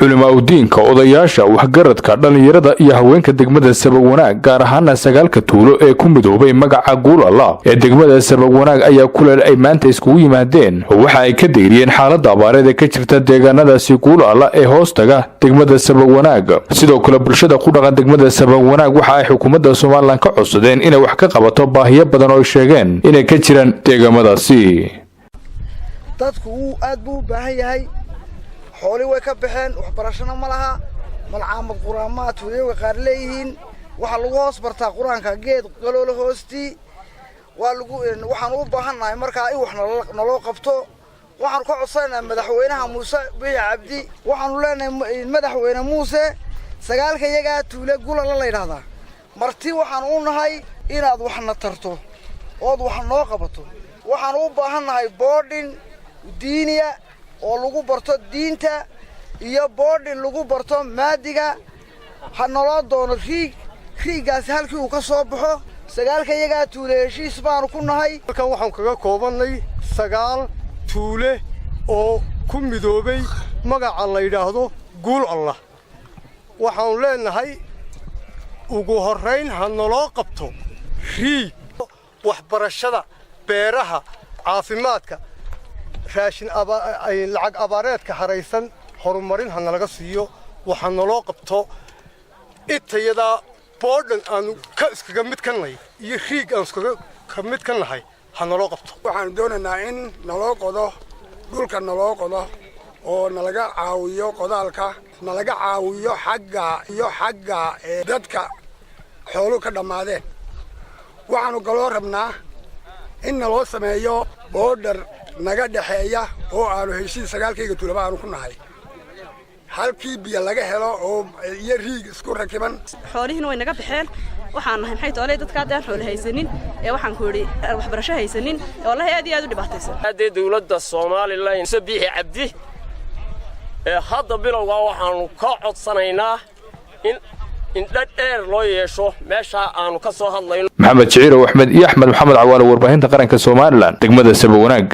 علماء الدين كأضياشا وحجرتك dhalinyarada iyo haweenka degmada Sabab Wanaag gaar ahaan sagaalka tuulo ee ku midoobay magaca Guul Allah ee degmada Sabab Wanaag ayaa kuleel ay maanta iskugu yimaadeen waxa ay ka deeriyeen xaaladda abaareed ee ka jirta deegaanadaasi Guul Allah ee hoostaga degmada Sabab Wanaag sidoo kale bulshada ku dhaqan degmada Sabab Wanaag waxa ay xukuumadda Soomaaliland ka codsadeen inay wax ka qabato baahiyo badan oo sheegeen inay ka jiraan deegaamadaasi dadku aad buu baahan yahay xooli way ka baxeen waxbarashada ma laha malcaamad quraamaad weeyo qaar leeyihiin waxa lagu hoos bartaa quraanka geed galool hoosti waxaan u baahanahay markaa ay wax naloo qabto waxaan ka codsanaynaa madaxweynaha Muuse Biixi Cabdi waxaan leenahay madaxweyne Muuse sagaalka iyaga tuule Guul Allah la yiraahdaa marti waxaan u nahay inaad waxna tarto oo wax noo qabato waxaan u baahanahay boarding diiniya oo lagu barto diinta iyo boarding lagu barto maadiga hanolo doono riigaas halkii uu ka soo baxo sagaalka iyaga tuule heshiis baan ku nahay halkan waxaan kaga koobanay sagaal tuule oo ku midoobay magaca la yiraahdo Guul Allah waxaan leenahay ugu horeyn hanolo qabto riig waxbarashada beeraha caafimaadka raashin ay lacag abaareedka haraysan horumarin hanalaga siiyo waxa naloo qabto intayada boodhan aan ka iskaga mid ka nahay iyo riig aan iskaga ka mid ka nahay hanaloo qabto waxaan doonaynaa in naloo qodo dhulka naloo qodo oo nalaga caawiyo qodaalka nalaga caawiyo xagga dadka xoolo ka dhamaadeen waxaanu galoo rabnaa in naloo sameeyo boodhar naga dhaxeeya oo aanu heshiis sagaalkayga tuulaba aanu ku nahay halkii biyo laga helo oo iyo riig isku rakiban xoolihiina way naga baxeen waxaan nahay maxay toolay dadka aan xoolo haysanin ee waxaan ku yiri waxbarasho haysanin wallahi aad iyo aad u dhibaataysan hadda dawladda Soomaaliland Muuse Biixi Cabdi ee hadda bilowga waxaan ka codsanaynaa in dheer loo yeesho meesha aanu ka soo hadlayno Maxamed Jiciiro Axmed iyo Axmed Maxamed Cawaale warbaahinta qaranka Soomaaliland degmada Sabab Wanaag